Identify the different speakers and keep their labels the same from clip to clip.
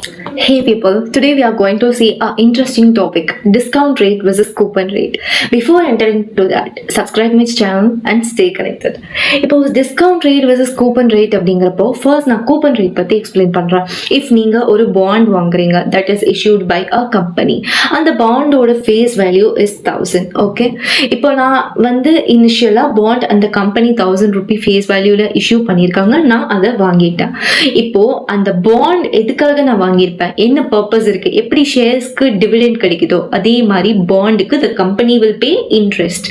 Speaker 1: Hey people, today we are going to see an interesting topic, discount rate versus coupon rate. Before entering to that, subscribe my channel and stay connected. இப்போ discount rate versus coupon rate அப்படிங்கிறப்போ first நான் coupon rate பற்றி explain பண்ணுறேன். If நீங்கள் ஒரு bond வாங்குறீங்க that is issued by a company, அந்த bondோட face value is 1000, okay? இப்போ நான் வந்து இனிஷியலாக bond அந்த company 1000 rupee face valueல issue பண்ணியிருக்காங்க, நான் அதை வாங்கிட்டேன். இப்போ அந்த bond எதுக்காக நான் வாங்கியிருப்பேன், என்ன பர்பஸ் இருக்கு, எப்படி ஷேர்ஸ்க்கு டிவிடெண்ட் கிடைக்குதோ அதே மாதிரி பாண்டுக்கு the company will pay interest.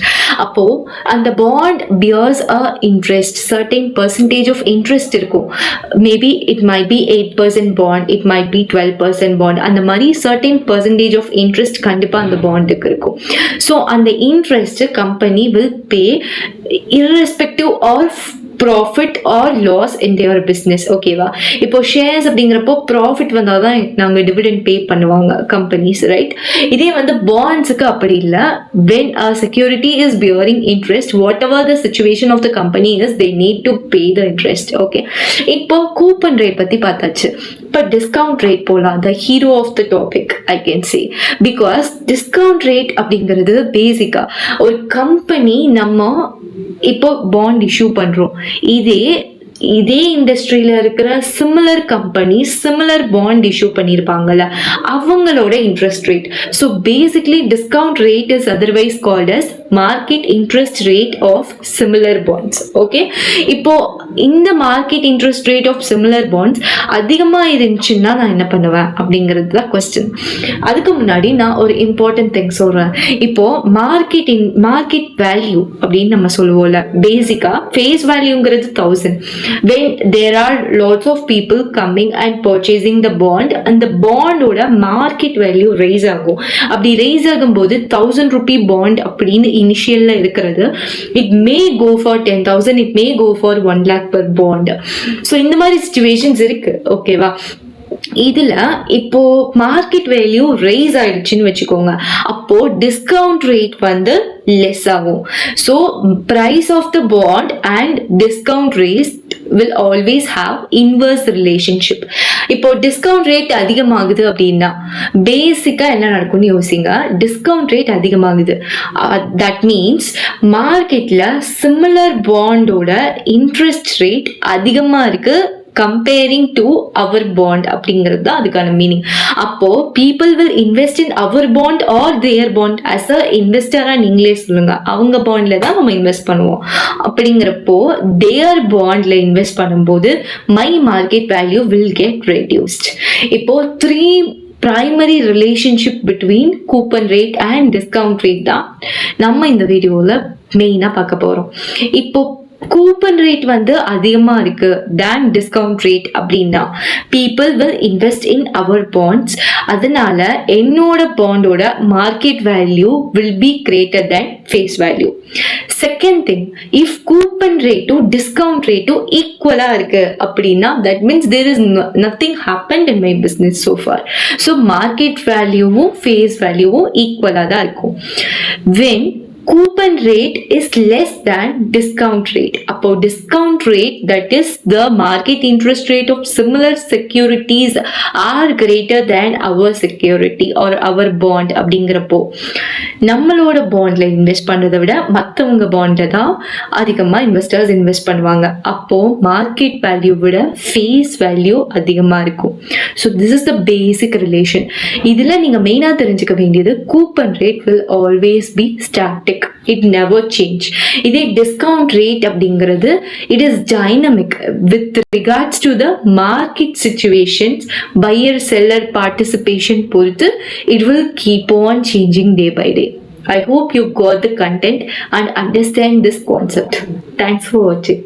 Speaker 1: அப்போ அந்த bond bears a interest, certain percentage of interest இருக்கும். Maybe it might be 8% bond, it might be 12% bond, அந்த மாதிரி certain percentage of interest கண்டிப்பா அந்த பாண்டுக்கு இருக்கும். ஸோ அந்த interest company will pay irrespective of profit or loss in their business. ஓகேவா? இப்போ shares அப்படிங்கிறப்போ ப்ராஃபிட் வந்தால் தான் நாங்கள் டிவிடெண்ட் பே பண்ணுவாங்க கம்பெனிஸ், ரைட்? இதே வந்து பாண்ட்ஸுக்கு அப்படி இல்லை. When a security is bearing interest, whatever the situation of the company is, they need to pay the interest. Okay, இப்போ கூப்பன் ரேட் பற்றி பார்த்தாச்சு. இப்போ டிஸ்கவுண்ட் ரேட் போகலாம், the hero of the topic I can say. Because discount rate அப்படிங்கிறது பேசிக்காக ஒரு company நம்ம இப்போ பாண்ட் இஷ்யூ பண்றோம், இதே இண்டஸ்ட்ரியில இருக்கிற similar company similar bond issue பண்ணியிருப்பாங்கல்ல, அவங்களோட interest rate. So basically discount rate is otherwise called as market interest rate of similar bonds. Okay, இப்போ இந்த market interest rate of similar bonds அதிகமாக இருந்துச்சுன்னா நான் என்ன பண்ணுவேன் அப்படிங்கிறது தான் கொஸ்டின். அதுக்கு முன்னாடி நான் ஒரு இம்பார்ட்டன்ட் திங் சொல்றேன். இப்போ மார்க்கெட் வேல்யூ அப்படின்னு நம்ம சொல்லுவோம்ல, பேசிக்கா face வேல்யூங்கிறது 1000. when there are lots of people coming and purchasing the bond, and the bond ஓட market value raise ஆகும். அப்படி raise ஆகும்போது 1000 rupee bond அப்படின்னு இனிஷியல்ல இருக்கிறது, it may go for 10,000, it may go for 1 lakh per bond. So இந்த மாதிரி situations இருக்கு. ஓகேவா? இதுல இப்போ மார்க்கெட் வேல்யூ ரைஸ் ஆயிடுச்சுன்னு வச்சுக்கோங்க, அப்போ டிஸ்கவுண்ட் ரேட் வந்து லெஸ் ஆகும். So price of the bond and discount rate will always have inverse relationship. இப்போ டிஸ்கவுண்ட் ரேட் அதிகமாகுது அப்படின்னா பேசிக்கா என்ன நடக்கும்னு யோசிங்க. டிஸ்கவுண்ட் ரேட் அதிகமாகுது, தட் மீன்ஸ் மார்க்கெட்ல சிமிலர் பாண்டோட இன்ட்ரெஸ்ட் ரேட் அதிகமா இருக்கு கம்பேரிங் டு அவர் பாண்ட் அப்படிங்கிறது தான் அதுக்கான மீனிங். அப்போ people will invest in our bond or their bond. As a இன்வெஸ்டரா நீங்களே சொல்லுங்க, அவங்க பாண்ட்ல தான் நம்ம இன்வெஸ்ட் பண்ணுவோம். அப்படிங்கிறப்போ தேர் பாண்ட்ல இன்வெஸ்ட் பண்ணும்போது my market value will get reduced. இப்போ 3 primary relationship between coupon rate and discount rate தான் நம்ம இந்த வீடியோவில் மெயினாக பார்க்க போகிறோம். இப்போ கூப்பன் ரேட் வந்து அதிகமாக இருக்கு தேன் டிஸ்கவுண்ட் ரேட் அப்படின்னா people will invest in our bonds. அதனால என்னோட பாண்டோட market value will be greater than face value. Second thing, if coupon ரேட்டும் டிஸ்கவுண்ட் ரேட்டும் ஈக்குவலா இருக்கு அப்படின்னா that means there is nothing happened in my business so far. So market வேல்யூவும் face வேல்யூவும் ஈக்குவலாக தான் இருக்கும். When coupon rate is less than discount rate, அப்போ discount rate, that is the market interest rate of similar securities are greater than our security or our bond. அப்படிங்கிறப்போ நம்மளோட பாண்ட்ல invest பண்றதை விட மற்றவங்க பாண்ட்ல தான் அதிகமா இன்வெஸ்டர்ஸ் இன்வெஸ்ட் பண்ணுவாங்க. அப்போ மார்க்கெட் வேல்யூ விட ஃபேஸ் வேல்யூ அதிகமா இருக்கும். So this is the basic relation. இதுல நீங்க மெயினா தெரிஞ்சுக்க வேண்டியது, coupon rate will always be static, it never change. இதே discount rate அப்படிங்கிறது it is dynamic with regards to the market situations, buyer seller participation பொறுத்து it will keep on changing day by day. I hope you got the content and understand this concept. Thanks for watching.